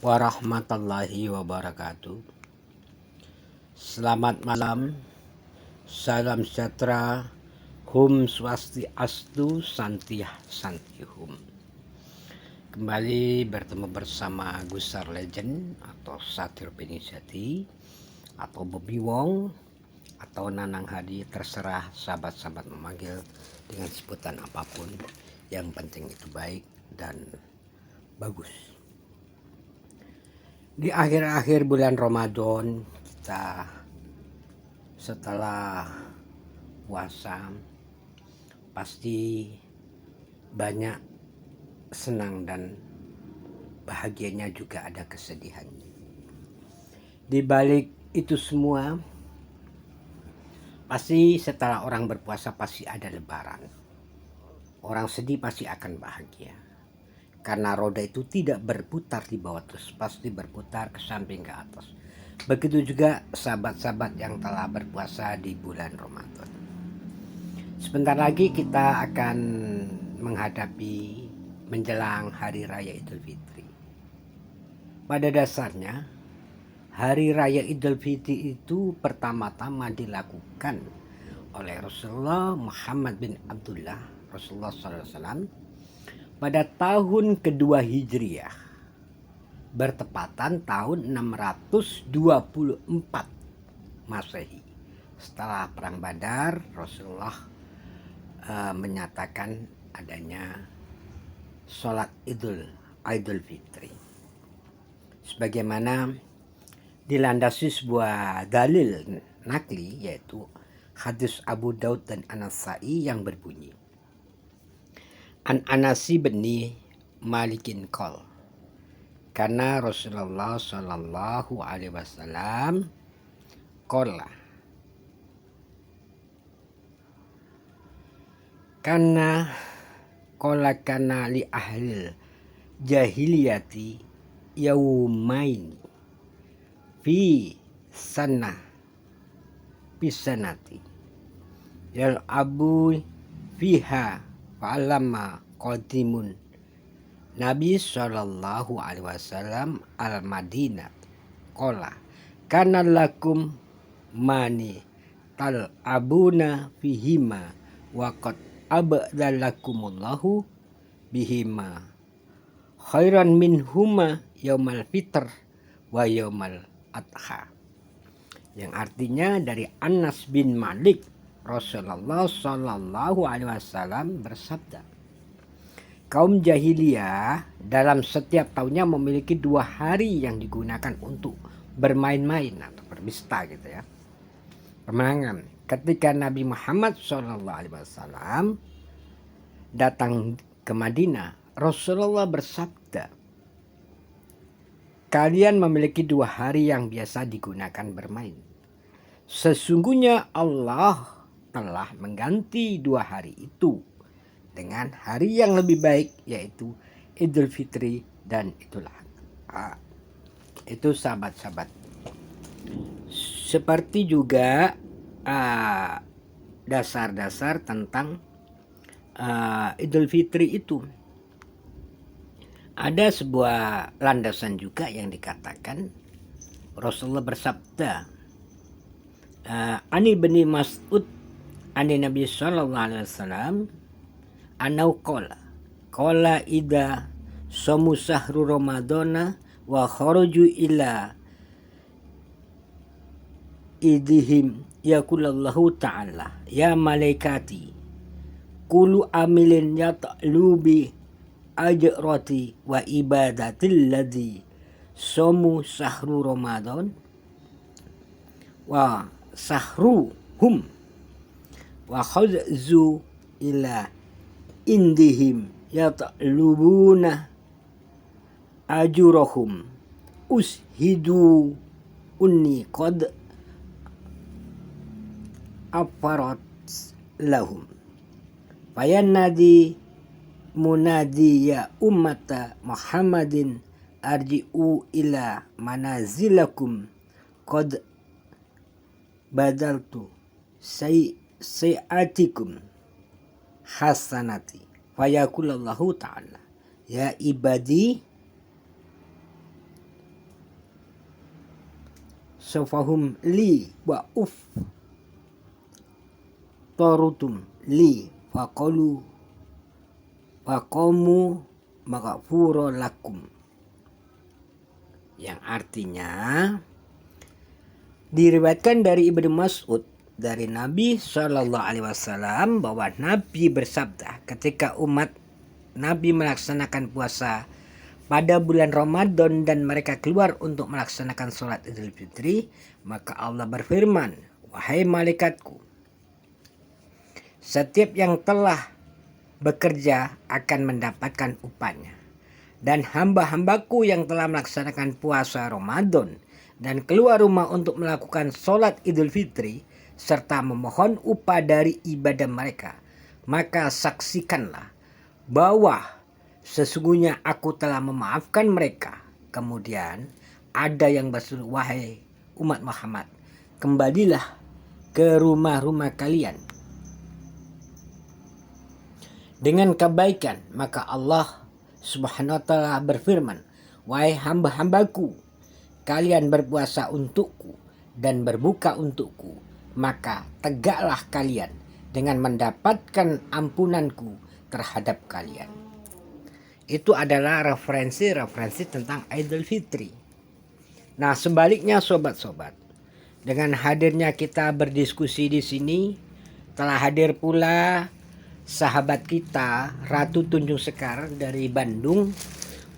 warahmatullahi wabarakatuh. Selamat malam, salam sejahtera, Hum Swastiastu, Santiah Santihum. Kembali bertemu bersama Gusar Legend atau Satir Penisati atau Bobby Wong atau Nanang Hadi, terserah sahabat-sahabat memanggil dengan sebutan apapun. Yang penting itu baik dan bagus. Di akhir-akhir bulan Ramadan kita setelah puasa pasti banyak senang dan bahagianya, juga ada kesedihan. Di balik itu semua pasti setelah orang berpuasa pasti ada lebaran. Orang sedih pasti akan bahagia. Karena roda itu tidak berputar di bawah terus, pasti berputar ke samping ke atas. Begitu juga sahabat-sahabat yang telah berpuasa di bulan Ramadan. Sebentar lagi kita akan menghadapi menjelang Hari Raya Idul Fitri. Pada dasarnya, Hari Raya Idul Fitri itu pertama-tama dilakukan oleh Rasulullah Muhammad bin Abdullah, Rasulullah SAW, pada tahun kedua Hijriah, bertepatan tahun 624 Masehi. Setelah Perang Badar, Rasulullah menyatakan adanya sholat Idul Fitri. Sebagaimana dilandasi sebuah dalil nakli, yaitu hadis Abu Daud dan An-Nasa'i yang berbunyi, An Anasi bin Malikin qol, karena Rasulullah Shallallahu Alaihi Wasallam qala, karena li ahli jahiliyati yaumaini fi sanati yal abu fiha fa'alama qadimun Nabi Shallallahu Alaihi Wasallam al-Madinah qala kana lakum mani tal abuna fihima wa qad abdalakumullahu bihima khairan minhuma yaumal fitr wa yaumal adha. Yang artinya dari Anas bin Malik, Rasulullah Shallallahu Alaihi Wasallam bersabda, kaum jahiliyah dalam setiap tahunnya memiliki 2 hari yang digunakan untuk bermain-main atau berpesta gitu ya, permenangan. Ketika Nabi Muhammad Shallallahu Alaihi Wasallam datang ke Madinah, Rasulullah bersabda, kalian memiliki 2 hari yang biasa digunakan bermain. Sesungguhnya Allah telah mengganti 2 hari itu dengan hari yang lebih baik, yaitu Idul Fitri dan Idul Adha. Itu sahabat-sahabat. Seperti juga dasar-dasar tentang Idul Fitri itu, ada sebuah landasan juga yang dikatakan Rasulullah bersabda, Ani bin Mas'ud ani Nabi sallallahu alaihi wasallam anau qala ida somu sahru ramadana wa kharaju ila idihim yaqulallahu ta'ala ya malaikati kulu amilin yatlubi ajrati wa ibadatil ladzi somu sahru ramadan wa sahruhum wa khadzu ila indihim yatlubuna ajurahum ushidu unni qad afarat lahum fayanadi munadi ya ummata Muhammadin arji'u ila manazilakum qad badaltu sayyatikum hasanati fayakulallahu ta'ala ya ibadi safahum li wa tarutum li faqalu faqamu maghfura lakum, yang artinya diriwayatkan dari Ibnu Mas'ud dari Nabi Shallallahu Alaihi Wasallam bahwa Nabi bersabda ketika umat Nabi melaksanakan puasa pada bulan Ramadan dan mereka keluar untuk melaksanakan sholat Idul Fitri, maka Allah berfirman, wahai malaikatku, setiap yang telah bekerja akan mendapatkan upahnya, dan hamba-hambaku yang telah melaksanakan puasa Ramadan dan keluar rumah untuk melakukan sholat Idul Fitri serta memohon upah dari ibadah mereka, maka saksikanlah bahwa sesungguhnya aku telah memaafkan mereka. Kemudian ada yang berseru, wahai umat Muhammad, kembalilah ke rumah-rumah kalian dengan kebaikan. Maka Allah Subhanahu wa ta'ala berfirman, wahai hamba-hambaku, kalian berpuasa untukku dan berbuka untukku, maka tegaklah kalian dengan mendapatkan ampunanku terhadap kalian. Itu adalah referensi tentang Idul Fitri. Nah, sebaliknya sobat-sobat, dengan hadirnya kita berdiskusi di sini, telah hadir pula sahabat kita Ratu Tunjung Sekar dari Bandung.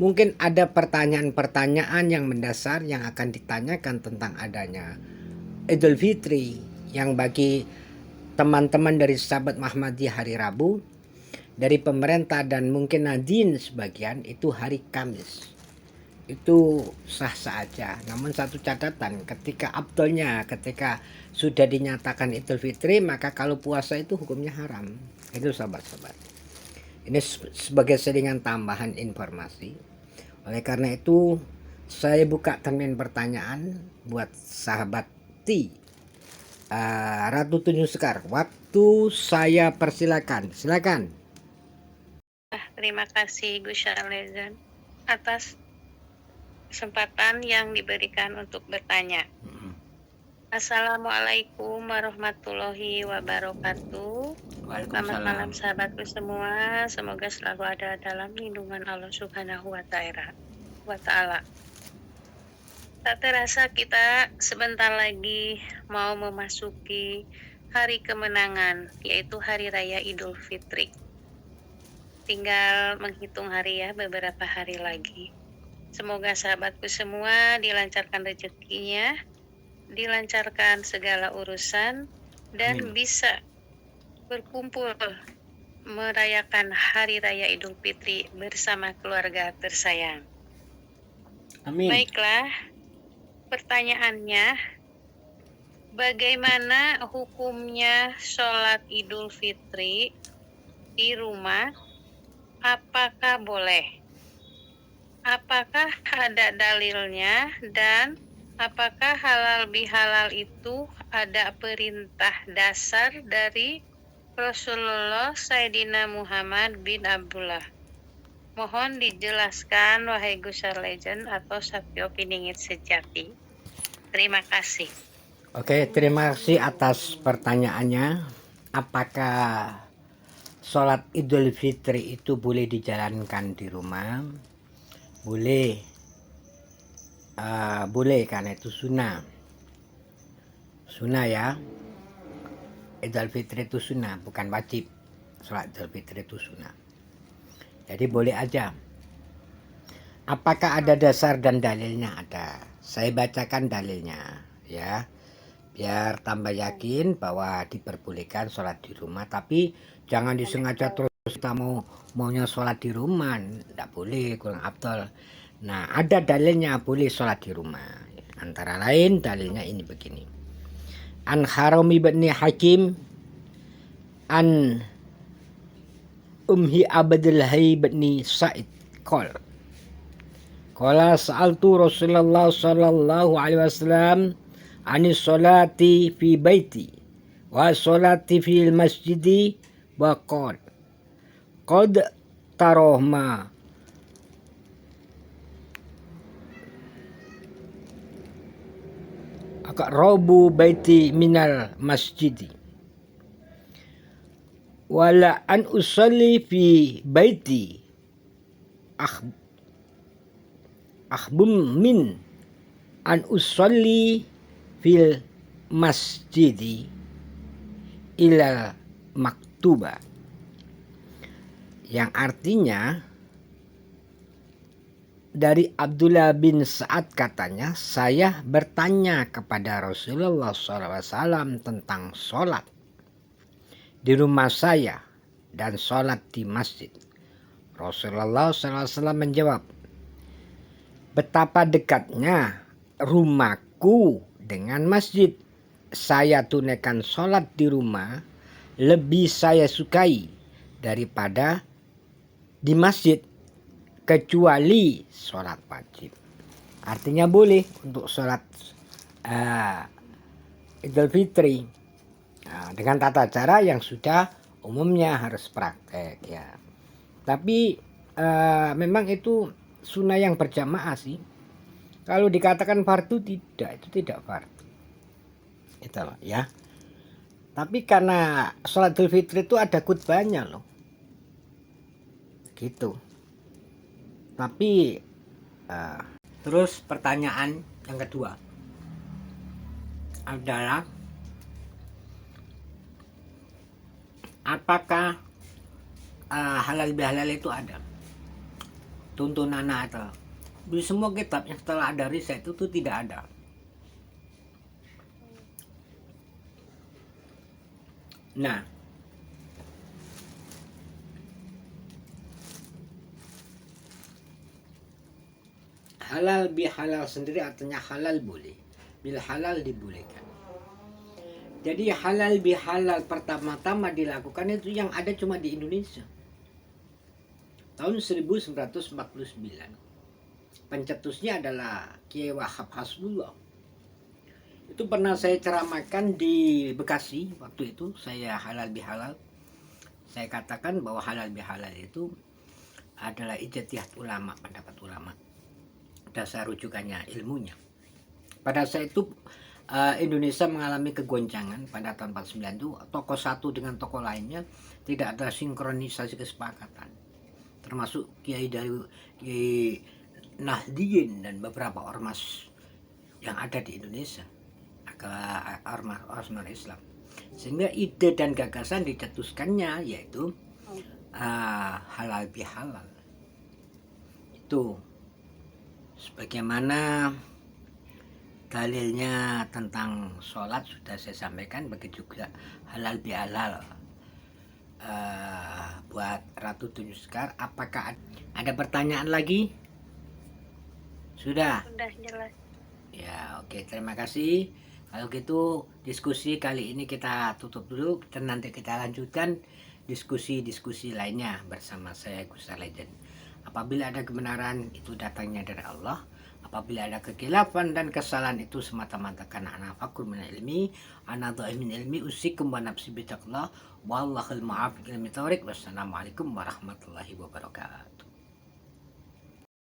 Mungkin ada pertanyaan-pertanyaan yang mendasar yang akan ditanyakan tentang adanya Idul Fitri, yang bagi teman-teman dari sahabat Muhammadiyah hari Rabu, dari pemerintah dan mungkin Nadine sebagian itu hari Kamis. Itu sah-sah aja. Namun satu catatan, ketika ketika sudah dinyatakan Idul Fitri, maka kalau puasa itu hukumnya haram. Itu sobat-sobat. Ini sebagai selingan tambahan informasi. Oleh karena itu saya buka termin pertanyaan buat sahabat Ratu Tunjung Sekar. Waktu saya persilakan. Silakan. Terima kasih Gus Syarlezan atas kesempatan yang diberikan untuk bertanya. Assalamualaikum warahmatullahi wabarakatuh. Selamat malam sahabatku semua. Semoga selalu ada dalam lindungan Allah Subhanahu wa Ta'ala. Tak terasa kita sebentar lagi mau memasuki hari kemenangan, yaitu Hari Raya Idul Fitri. Tinggal menghitung hari ya, beberapa hari lagi. Semoga sahabatku semua dilancarkan rezekinya, dilancarkan segala urusan, dan bisa berkumpul merayakan Hari Raya Idul Fitri bersama keluarga tersayang. Amin. Baiklah, pertanyaannya, bagaimana hukumnya sholat Idul Fitri di rumah? Apakah boleh? Apakah ada dalilnya? Dan apakah halal bihalal itu ada perintah dasar dari Rasulullah Sayyidina Muhammad bin Abdullah? Mohon dijelaskan wahai Gus Syarlezan atau Sapio Piningit Sejati. Terima kasih. Oke, terima kasih atas pertanyaannya. Apakah sholat Idul Fitri itu boleh dijalankan di rumah? Boleh. Boleh, karena itu sunnah. Sunnah ya. Idul Fitri itu sunnah, bukan wajib. Sholat Idul Fitri itu sunnah. Jadi boleh aja. Apakah ada dasar dan dalilnya? Ada. Saya bacakan dalilnya ya, biar tambah yakin bahwa diperbolehkan sholat di rumah. Tapi jangan disengaja terus kita maunya sholat di rumah, tidak boleh, kurang afdal. Nah, ada dalilnya boleh sholat di rumah. Antara lain dalilnya ini begini. An Harami bin Hakim an Umhi Abdul Hayy bin Sa'id Qala sa'altu Rasulullah sallallahu alaihi wasallam anis salati fi baiti wa salati fil masjidi wa qad tarahma aqrabu baiti minal masjidi wala an usalli fi baiti akhbum min an usalli fil masjidi ilal maktuba, yang artinya dari Abdullah bin Sa'ad katanya, saya bertanya kepada Rasulullah SAW tentang sholat di rumah saya dan sholat di masjid. Rasulullah SAW menjawab, betapa dekatnya rumahku dengan masjid. Saya tunaikan sholat di rumah lebih saya sukai daripada di masjid, kecuali sholat wajib. Artinya boleh untuk sholat Idul Fitri dengan tata cara yang sudah umumnya harus praktek ya. Tapi memang itu sunnah yang berjamaah sih. Kalau dikatakan fardu tidak, itu tidak fardu. Itu loh ya. Tapi karena sholat Idul Fitri itu ada khutbahnya loh. Gitu. Tapi terus pertanyaan yang kedua adalah, apakah halal bihalal itu ada tuntunan atau di semua kitab yang setelah ada riset itu tidak ada. Nah, halal bihalal sendiri artinya halal boleh, bil halal dibolehkan. Jadi halal bihalal pertama-tama dilakukan itu yang ada cuma di Indonesia. Tahun 1949. Pencetusnya adalah Kiai Wahab Hasbullah. Itu pernah saya ceramahkan di Bekasi waktu itu, saya halal bihalal. Saya katakan bahwa halal bihalal itu adalah ijtihad ulama, pendapat ulama. Dasar rujukannya ilmunya. Pada saat itu Indonesia mengalami kegoncangan pada tahun 49 itu, tokoh satu dengan tokoh lainnya tidak ada sinkronisasi kesepakatan, termasuk kiai dari Kiai Nahdiyin dan beberapa ormas yang ada di Indonesia, ormas Islam, sehingga ide dan gagasan dicetuskannya yaitu halal bihalal. Itu sebagaimana dalilnya tentang sholat sudah saya sampaikan, begitu juga halal bihalal buat Ratu Tunjung Sekar. Apakah ada pertanyaan lagi? Sudah jelas. Ya, oke, terima kasih. Kalau gitu diskusi kali ini kita tutup dulu, dan nanti kita lanjutkan diskusi-diskusi lainnya bersama saya Gus Legend. Apabila ada kebenaran itu datangnya dari Allah. Apabila ada kekhilafan dan kesalahan itu semata-mata karena ana fakur min ilmi, ana dhaif min ilmi, usikum wa nafsi bitaqullah, wallahul muwaffiq ila thoriq. Wassalamualaikum warahmatullahi wabarakatuh.